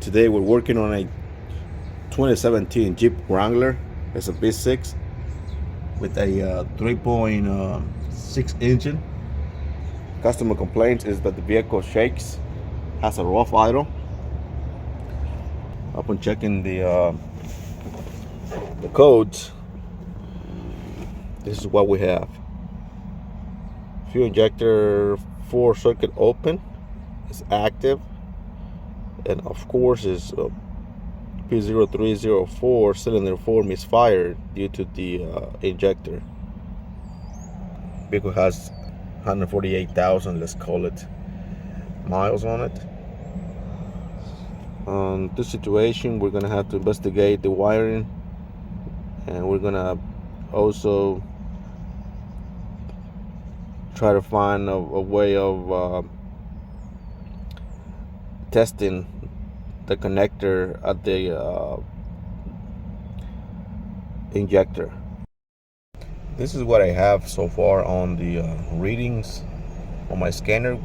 Today we're working on a 2017 Jeep Wrangler. It's a V6 with a 3.6 engine. Customer complaint is that the vehicle shakes, has a rough idle. Upon checking the codes, this is what we have. Fuel injector 4 circuit open, it's active, and of course is p0304 cylinder 4 misfire due to the injector. Vehicle has 148,000, let's call it, miles on it. On this situation, we're gonna have to investigate the wiring, and we're gonna also try to find a way of testing the connector at the injector. This is what I have so far on the readings on my scanner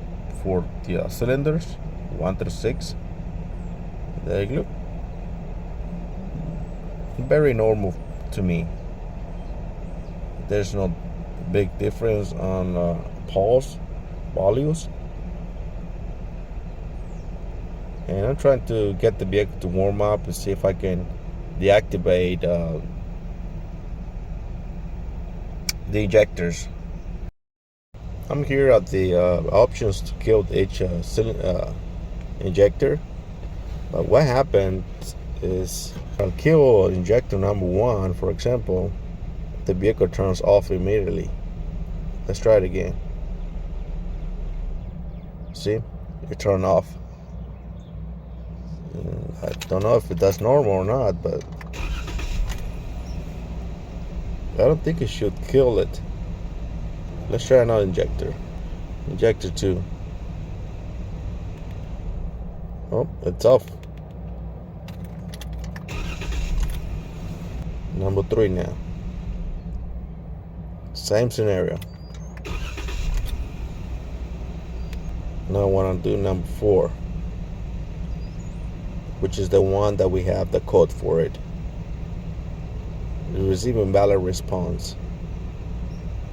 for the cylinders 1 through 6. There you look. Very normal to me. There's no big difference on pulse values. And I'm trying to get the vehicle to warm up and see if I can deactivate the injectors. I'm here at the options to kill each injector. But what happened is I'll kill injector number 1, for example, the vehicle turns off immediately. Let's try it again. See, it turned off. I don't know if that's normal or not, but I don't think it should kill it. Let's try another injector. Injector 2. Oh, it's off. Number 3 now. Same scenario. Now I want to do number 4, which is the one that we have the code for it. Receiving valid response.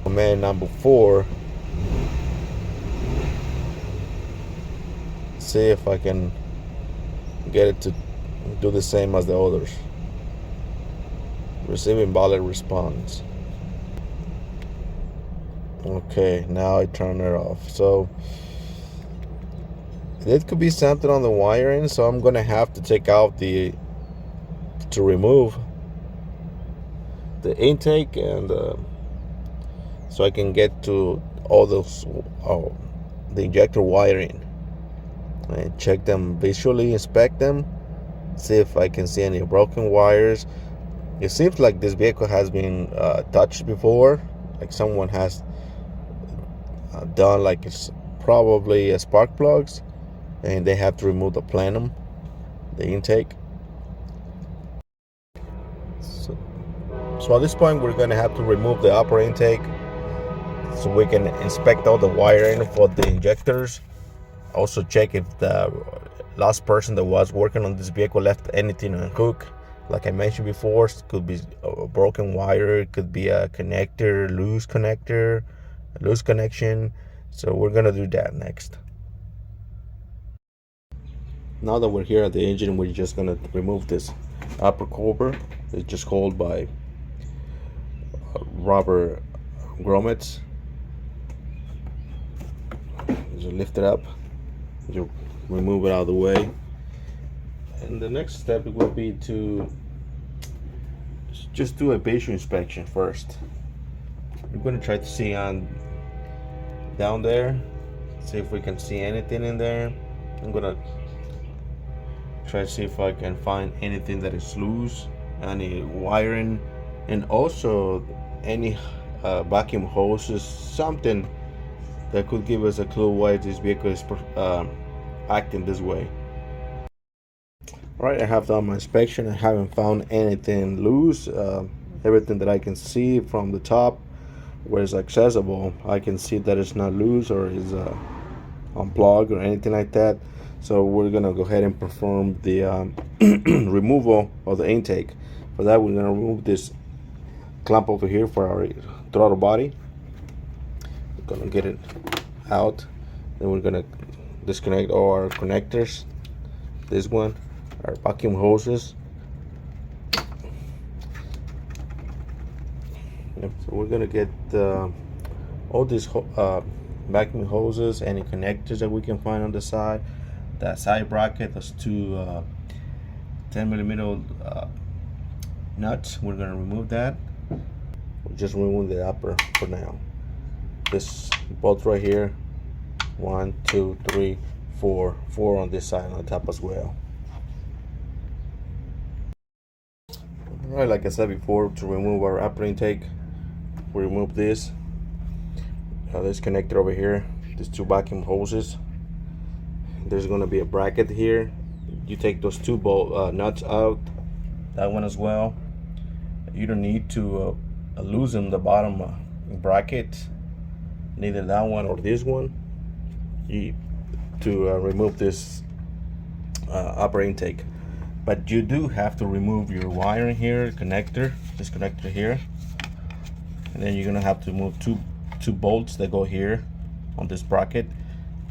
Command number 4. See if I can get it to do the same as the others. Receiving valid response. Okay, now I turn it off. So it could be something on the wiring, so I'm gonna have to take out to remove the intake, and so I can get to all those the injector wiring and check them visually, inspect them, see if I can see any broken wires. It seems like this vehicle has been touched before, like someone has done, like it's probably spark plugs, and they have to remove the plenum, the intake. So at this point, we're going to have to remove the upper intake so we can inspect all the wiring for the injectors. Also check if the last person that was working on this vehicle left anything unhooked. Like I mentioned before, it could be a broken wire, it could be a connector, loose connection. So we're going to do that next. Now that we're here at the engine, we're just going to remove this upper cover. It's just held by rubber grommets. Just lift it up, you remove it out of the way, and the next step will be to just do a visual inspection first. We're going to try to see down there, see if we can see anything in there. I'm going to try to see if I can find anything that is loose, any wiring, and also any vacuum hoses, something that could give us a clue why this vehicle is acting this way. Alright, I have done my inspection. I haven't found anything loose. Everything that I can see from the top where it's accessible, I can see that it's not loose or is unplugged or anything like that. So we're gonna go ahead and perform the removal of the intake. For that, we're gonna remove this clamp over here for our throttle body. We're gonna get it out. Then we're gonna disconnect all our connectors. This one, our vacuum hoses. Yep, so we're gonna get all these vacuum hoses, any connectors that we can find on the side, that side bracket, those two 10mm nuts. We're gonna remove that. We'll just remove the upper for now. This bolt right here, 1, 2, 3, 4 on this side, on the top as well. All right, like I said before, to remove our upper intake, we remove this connector over here, these two vacuum hoses. There's going to be a bracket here. You take those two nuts out, that one as well. You don't need to loosen the bottom bracket, neither that one or this one, to remove this upper intake. But you do have to remove your wiring here, connector, this connector here, and then you're gonna have to remove two bolts that go here on this bracket.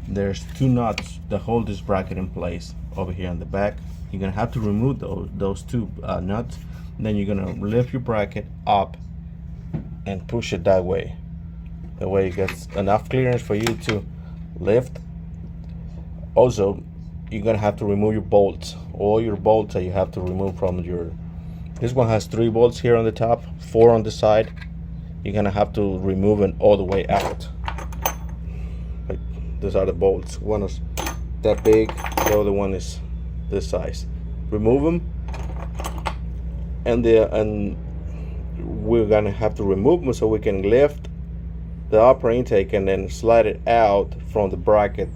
There's two nuts that hold this bracket in place over here on the back. You're gonna have to remove those two nuts. And then you're gonna lift your bracket up and push it that way. That way it gets enough clearance for you to lift. Also, you're gonna have to remove your bolts, all your bolts that you have to remove from your. This one has 3 bolts here on the top, 4 on the side. You're gonna have to remove it all the way out. Like, these are the bolts. One is that big, the other one is this size. Remove them, and we're gonna have to remove them so we can lift the upper intake and then slide it out from the bracket.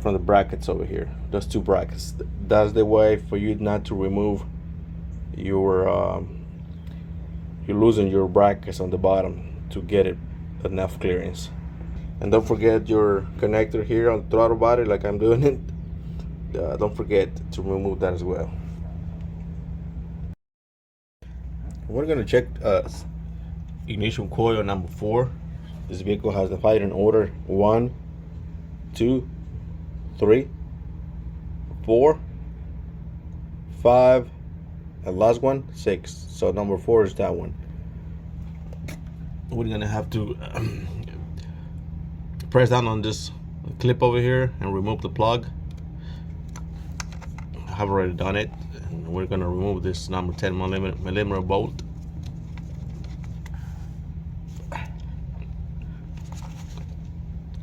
From the brackets over here, those two brackets. That's the way for you not to remove your you're losing your brackets on the bottom to get it enough clearance. And don't forget your connector here on the throttle body, like I'm doing it. Don't forget to remove that as well. We're gonna check ignition coil number 4. This vehicle has the firing order 1, 2, 3, 4, 5, and last one 6. So number 4 is that one. We're gonna have to press down on this clip over here and remove the plug. I have already done it, and we're gonna remove this number 10mm bolt.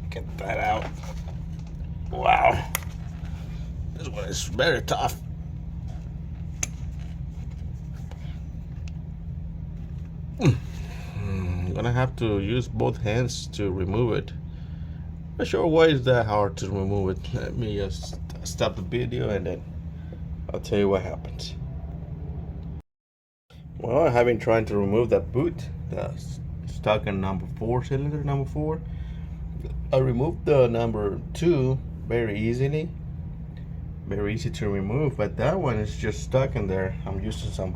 Get that out. Wow, this one is very tough. I'm gonna have to use both hands to remove it. Not sure why it's that hard to remove it. Let me just stop the video and then I'll tell you what happens. Well, I've been trying to remove that boot that's stuck in number 4 cylinder, number 4. I removed the number 2 very easily, very easy to remove, but that one is just stuck in there. I'm using some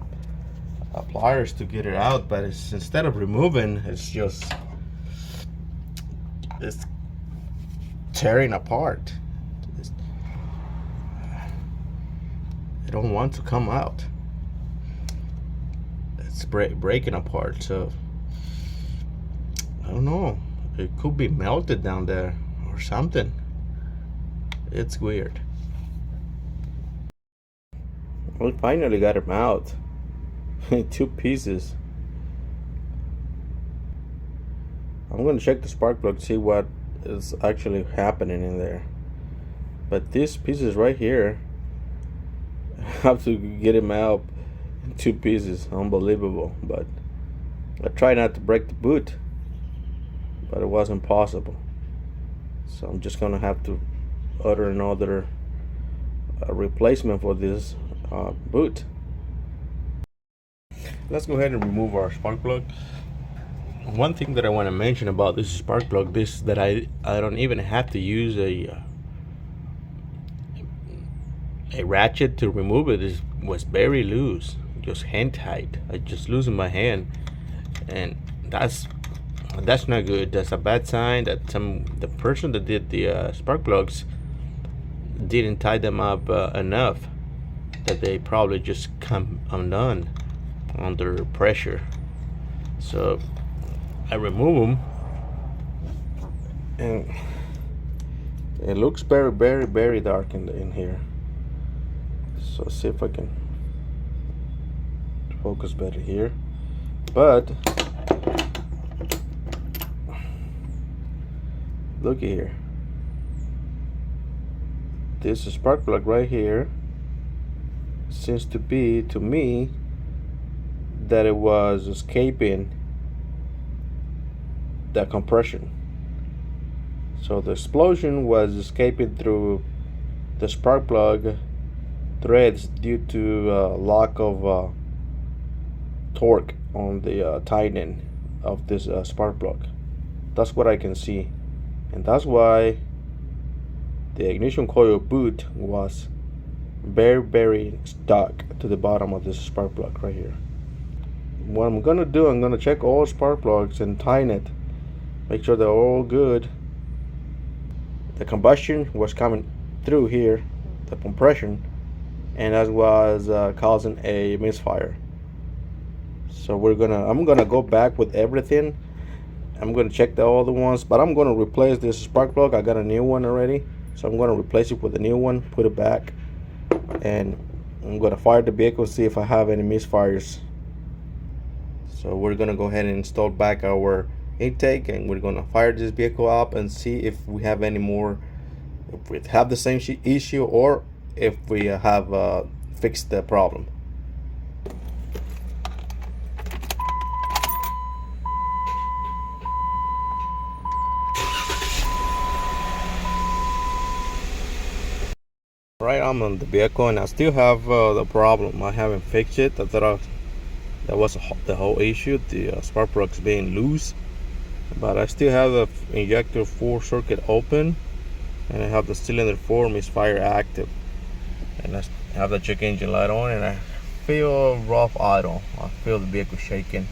pliers to get it out, but it's, instead of removing, it's tearing apart. I don't want to come out. It's breaking apart, so I don't know, it could be melted down there or something. It's weird. We finally got him out in 2 pieces. I'm gonna check the spark plug to see what is actually happening in there. But these pieces right here, I have to get him out in 2 pieces. Unbelievable. But I tried not to break the boot, but it wasn't possible. So I'm just gonna have to order another replacement for this boot. Let's go ahead and remove our spark plug. One thing that I want to mention about this spark plug, that I don't even have to use a a ratchet to remove it was very loose, just hand tight. I just loosened my hand, and that's not good. That's a bad sign that the person that did the spark plugs didn't tie them up enough, that they probably just come undone under pressure. So I remove them, and it looks very, very, very dark in here. So see if I can focus better here. But look here, this spark plug right here seems to be, to me, that it was escaping the compression. So the explosion was escaping through the spark plug threads due to lack of torque on the tightening of this spark plug. That's what I can see, and that's why the ignition coil boot was very, very stuck to the bottom of this spark plug right here. What I'm gonna do, I'm gonna check all spark plugs and tighten it, make sure they're all good. The combustion was coming through here, the compression, and that was causing a misfire. So I'm gonna go back with everything. I'm gonna check the other ones, but I'm gonna replace this spark plug. I got a new one already, so I'm gonna replace it with a new one, put it back, and I'm gonna fire the vehicle, see if I have any misfires. So we're gonna go ahead and install back our intake, and we're gonna fire this vehicle up and see if we have any more, if we have the same issue, or if we have fixed the problem. Right, I'm on the vehicle and I still have the problem. I haven't fixed it. I thought that was the whole issue, the spark plugs being loose. But I still have the injector 4 circuit open, and I have the cylinder 4 misfire active, and I have the check engine light on, and I feel rough idle. I feel the vehicle shaking.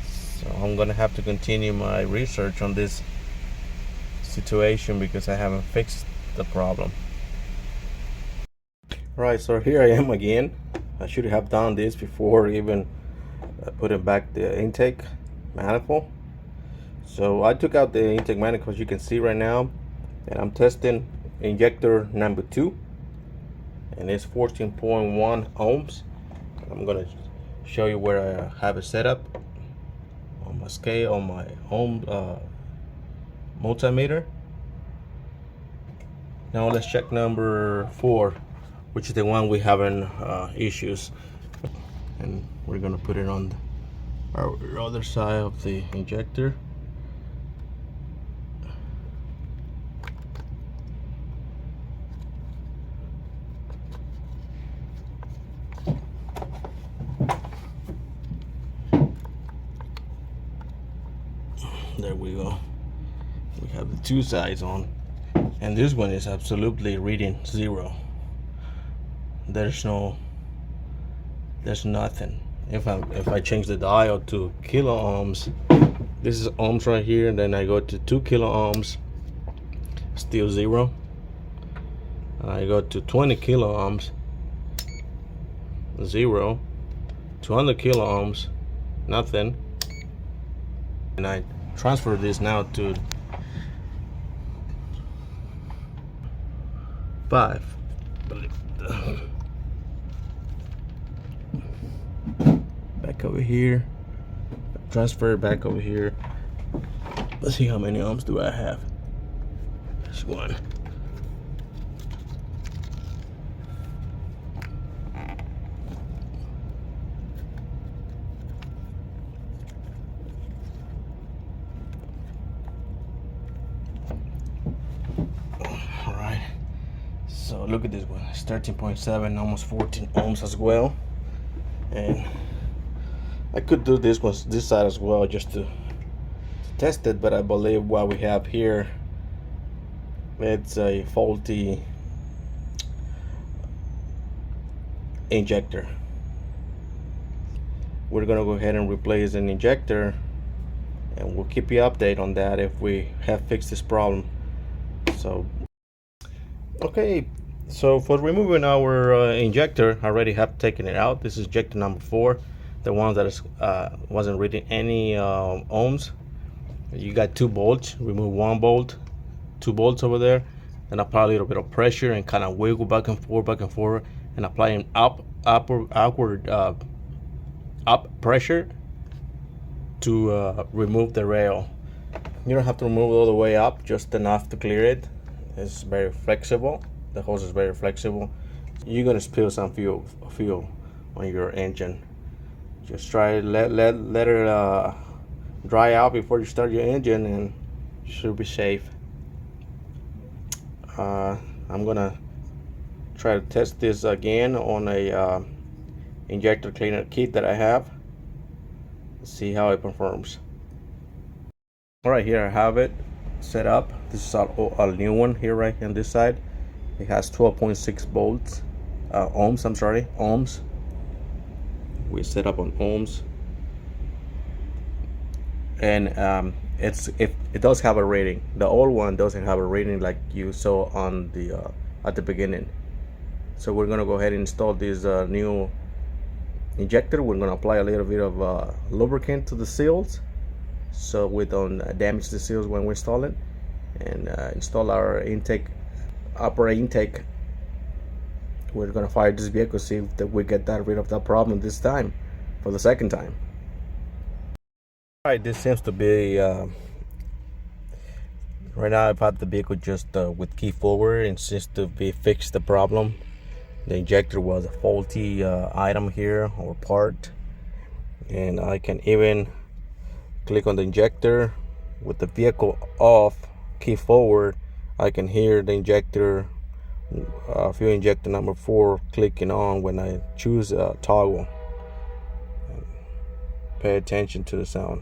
So I'm gonna have to continue my research on this situation because I haven't fixed the problem. Right, so here I am again. I should have done this before even putting back the intake manifold. So I took out the intake manifold, as you can see right now, and I'm testing injector number 2, and it's 14.1 ohms. I'm gonna show you where I have it set up on my scale, on my ohm multimeter. Now let's check number 4, which is the one we having issues, and we're gonna put it on our other side of the injector. There we go. We have the two sides on, and this one is absolutely reading 0. There's nothing. If I change the dial to kilo ohms, this is ohms right here, and then I go to 2 kilo ohms, still 0. And I go to 20 kilo ohms, 0. 200 kilo ohms, nothing. And I transfer this now to 5. Back over here, transfer it back over here. Let's see how many ohms do I have. This one. Alright, so look at this one. It's 13.7, almost 14 ohms as well. And I could do this side as well, just to test it, but I believe what we have here, it's a faulty injector. We're gonna go ahead and replace an injector, and we'll keep you updated on that if we have fixed this problem. So okay, so for removing our injector, I already have taken it out. This is injector number 4, the one that is wasn't reading any ohms. You got 2 bolts. Remove 1 bolt, 2 bolts over there, and apply a little bit of pressure and kind of wiggle back and forth, and apply an upward up pressure to remove the rail. You don't have to remove it all the way up, just enough to clear it. It's very flexible. The hose is very flexible. You're gonna spill some fuel on your engine. Just try to let it dry out before you start your engine, and you should be safe. I'm gonna try to test this again on a injector cleaner kit that I have. Let's see how it performs. All right, here I have it set up. This is a new one here, right on this side. It has 12.6 volts, ohms. I'm sorry, ohms. We set up on ohms, and it does have a rating. The old one doesn't have a rating like you saw on the at the beginning. So we're gonna go ahead and install this new injector. We're gonna apply a little bit of lubricant to the seals, so we don't damage the seals when we install it, and install our upper intake. We're gonna fire this vehicle, see if we get rid of that problem this time, for the second time. All right, this seems to be right now I've had the vehicle just with key forward, and seems to be fixed the problem. The injector was a faulty item here, or part, and I can even click on the injector with the vehicle off, key forward. I can hear the injector, fuel injector number 4 clicking on when I choose toggle. Pay attention to the sound.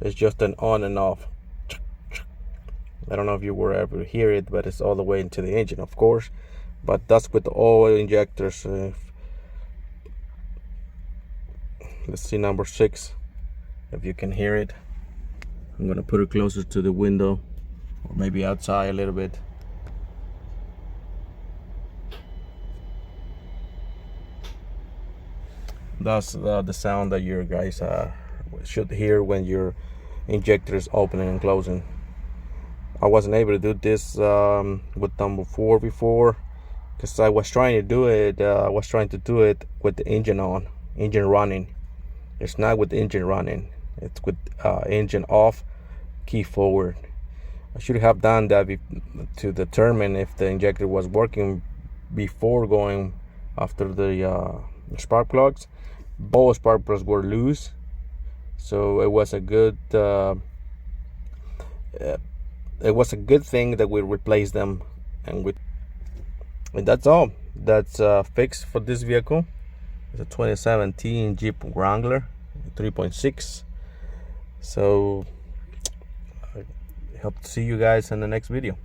It's just an on and off. I don't know if you were able to hear it, but it's all the way into the engine, of course. But that's with all injectors. Let's see number 6, if you can hear it. I'm gonna put it closer to the window, or maybe outside a little bit. That's the sound that you guys should hear when your injector is opening and closing. I wasn't able to do this with number 4 before, because I was trying to do it. With the engine running. It's not with the engine running. It's with engine off, key forward. I should have done that to determine if the injector was working before going after the spark plugs. Both spark plugs were loose, so it was a good thing that we replaced them, and that's all. That's fixed for this vehicle. It's a 2017 Jeep Wrangler 3.6. So I hope to see you guys in the next video.